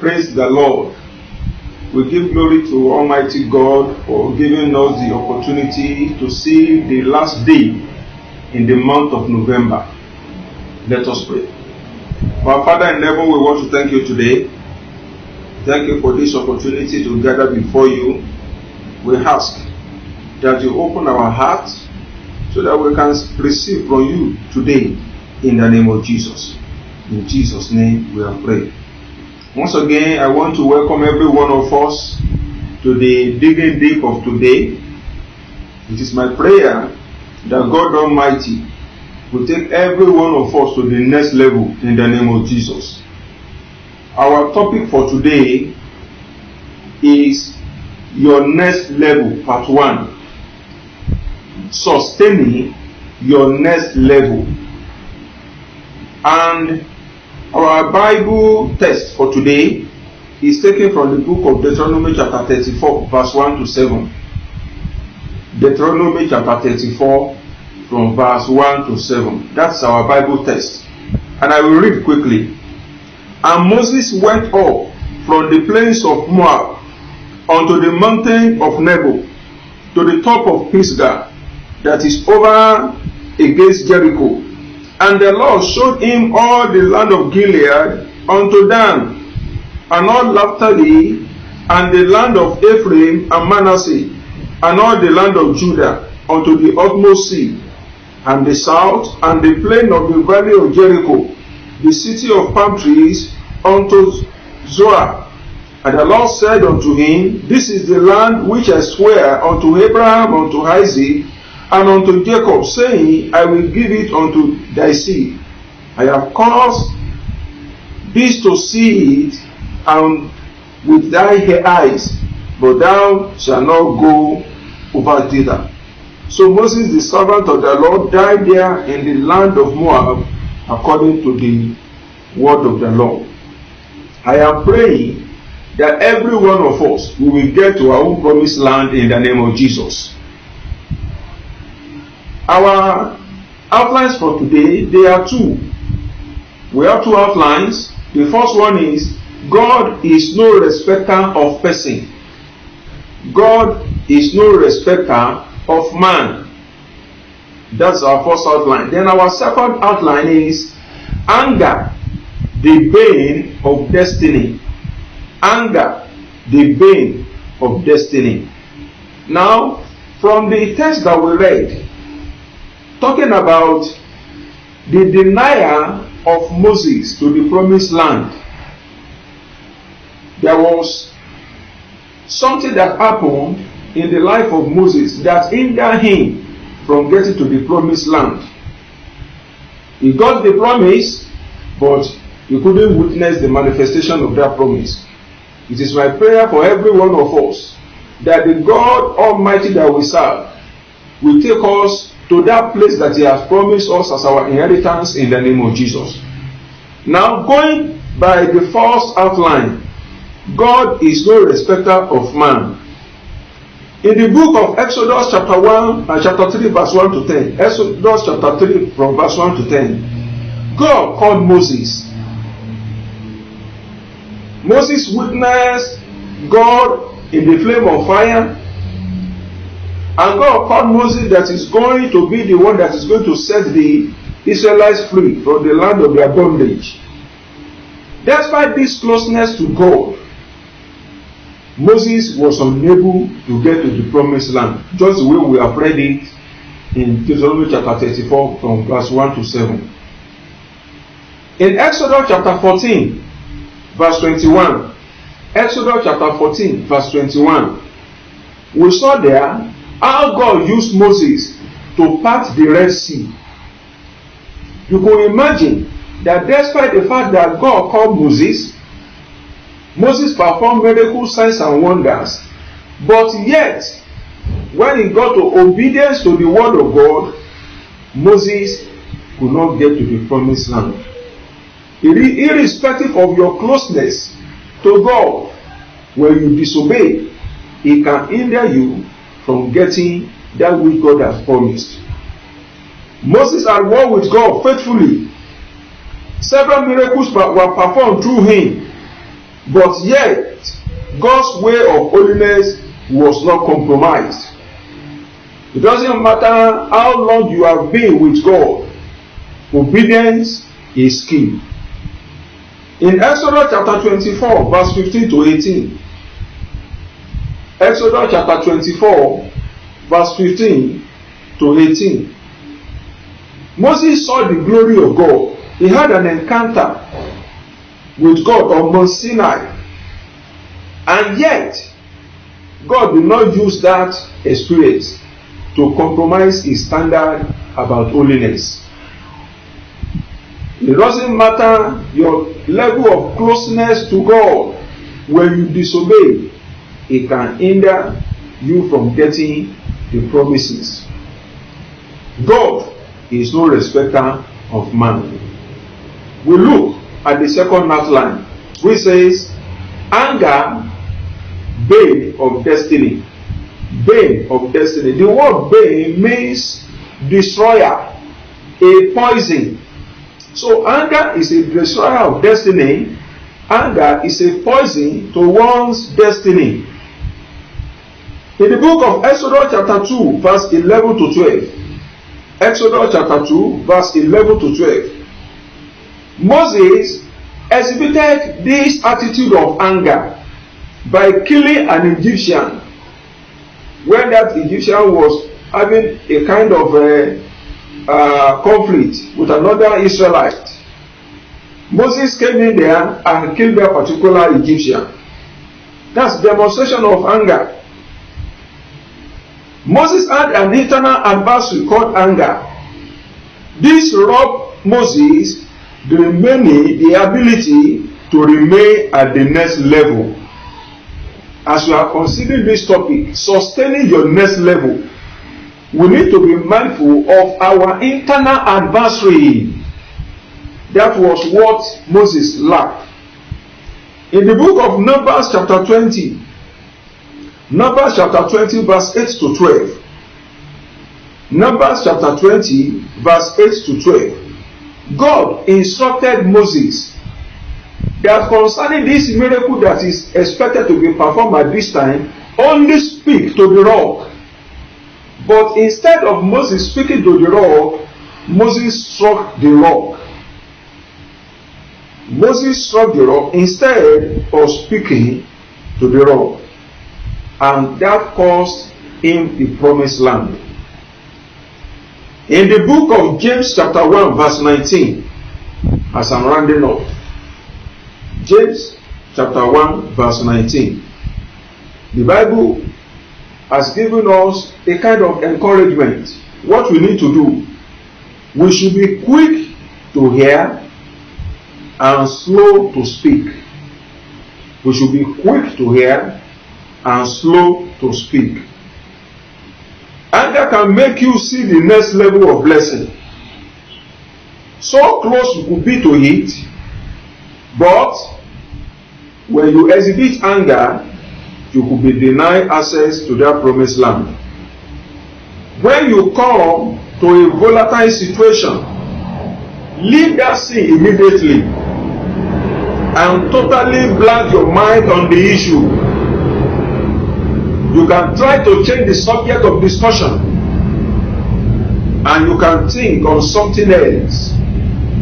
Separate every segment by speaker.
Speaker 1: Praise the Lord. We give glory to Almighty God for giving us the opportunity to see the last day in the month of November. Let us pray. Our Father in heaven, we want to thank you today. Thank you for this opportunity to gather before you. We ask that you open our hearts so that we can receive from you today in the name of Jesus. In Jesus' name we have prayed. Once again, I want to welcome every one of us to the digging deep of today. It is my prayer that God Almighty will take every one of us to the next level in the name of Jesus. Our topic for today is your next level, part 1. Sustaining your next level. And our Bible text for today is taken from the book of Deuteronomy chapter 34, verse 1 to 7. Deuteronomy chapter 34, from verse 1 to 7. That's our Bible text. And I will read quickly. And Moses went up from the plains of Moab unto the mountain of Nebo, to the top of Pisgah, that is over against Jericho. And the Lord showed him all the land of Gilead unto Dan, and all Naphtali, and the land of Ephraim and Manasseh, and all the land of Judah unto the utmost sea, and the south, and the plain of the valley of Jericho, the city of palm trees, unto Zoar. And the Lord said unto him, This is the land which I swear unto Abraham, unto Isaac, and unto Jacob, saying, I will give it unto thy seed. I have caused this to see it, and with thy eyes, but thou shalt not go over thither. So Moses, the servant of the Lord, died there in the land of Moab, according to the word of the Lord. I am praying that every one of us will get to our own promised land in the name of Jesus. Our outlines for today, there are two. We have two outlines. The first one is, God is no respecter of person. God is no respecter of man. That's our first outline. Then our second outline is, anger, the bane of destiny. Anger, the bane of destiny. Now, from the text that we read, talking about the denial of Moses to the promised land, there was something that happened in the life of Moses that hindered him from getting to the promised land. He got the promise, but he couldn't witness the manifestation of that promise. It is my prayer for every one of us that the God Almighty that we serve will take us to that place that He has promised us as our inheritance in the name of Jesus. Now, going by the first outline, God is no respecter of man. In the book of Exodus chapter 1 and chapter 3 verse 1 to 10, Exodus chapter 3 from verse 1 to 10, God called Moses. Moses witnessed God in the flame of fire, and God called Moses that is going to be the one that is going to set the Israelites free from the land of their bondage. Despite this closeness to God, Moses was unable to get to the promised land, just the way we have read it in Deuteronomy chapter 34 from verse 1 to 7. In Exodus chapter 14, verse 21, Exodus chapter 14, verse 21, we saw there how God used Moses to part the Red Sea. You can imagine that despite the fact that God called Moses, Moses performed miracles, signs and wonders, but yet, when he got to obedience to the word of God, Moses could not get to the promised land. Irrespective of your closeness to God, when you disobey, it can hinder you from getting that which God has promised. Moses had walked with God faithfully. Several miracles were performed through him. But yet, God's way of holiness was not compromised. It doesn't matter how long you have been with God, obedience is key. In Exodus chapter 24, verse 15 to 18, Exodus chapter 24, verse 15 to 18, Moses saw the glory of God. He had an encounter with God on Mount Sinai. And yet, God did not use that experience to compromise his standard about holiness. It doesn't matter your level of closeness to God. When you disobey, it can hinder you from getting the promises. God is no respecter of man. We look at the second outline, which says, anger, bane of destiny. Bane of destiny. The word bane means destroyer, a poison. So anger is a destroyer of destiny. Anger is a poison to one's destiny. In the book of Exodus chapter 2, verse 11 to 12. Exodus chapter 2, verse 11 to 12. Moses exhibited this attitude of anger by killing an Egyptian when that Egyptian was having a kind of conflict with another Israelite. Moses came in there and killed that particular Egyptian. That's demonstration of anger. Moses had an internal adversary called anger. This robbed Moses the ability to remain at the next level. As we are considering this topic, sustaining your next level, we need to be mindful of our internal adversary. That was what Moses lacked. In the book of Numbers chapter 20, Numbers chapter 20 verse 8 to 12. Numbers chapter 20 verse 8 to 12. God instructed Moses that concerning this miracle that is expected to be performed at this time, only speak to the rock. But instead of Moses speaking to the rock, Moses struck the rock. Moses struck the rock instead of speaking to the rock. And that cost him the promised land. In the book of James chapter 1 verse 19, as I'm rounding up, James chapter 1 verse 19, the Bible has given us a kind of encouragement. What we need to do, we should be quick to hear and slow to speak. We should be quick to hear and slow to speak. Anger can make you see the next level of blessing. So close you could be to it, but when you exhibit anger, you could be denied access to that promised land. When you come to a volatile situation, leave that scene immediately and totally blank your mind on the issue. You can try to change the subject of discussion, and you can think on something else,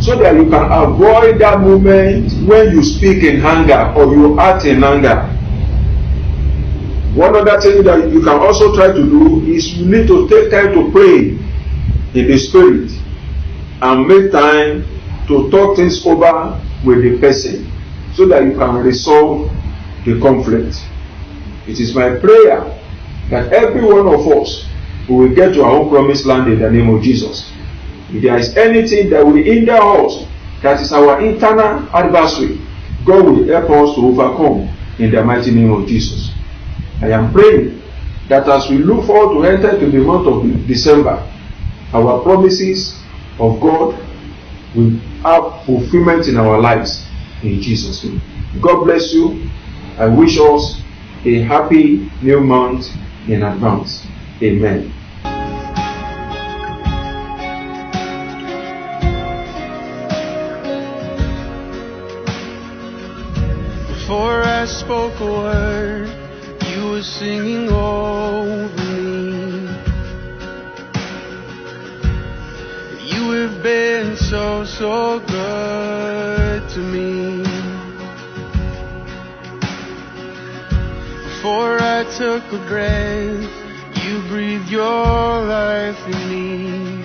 Speaker 1: so that you can avoid that moment when you speak in anger or you act in anger. One other thing that you can also try to do is you need to take time to pray in the spirit and make time to talk things over with the person so that you can resolve the conflict. It is my prayer that every one of us will get to our own promised land in the name of Jesus. If there is anything that will hinder us, that is our internal adversary, God will help us to overcome in the mighty name of Jesus. I am praying that as we look forward to enter into the month of December, our promises of God will have fulfillment in our lives in Jesus' name. God bless you. I wish us a happy new month in advance. Amen.
Speaker 2: For I spoke a word, you were singing over me. You have been so, so good to me. Before I took a breath, you breathed your life in me.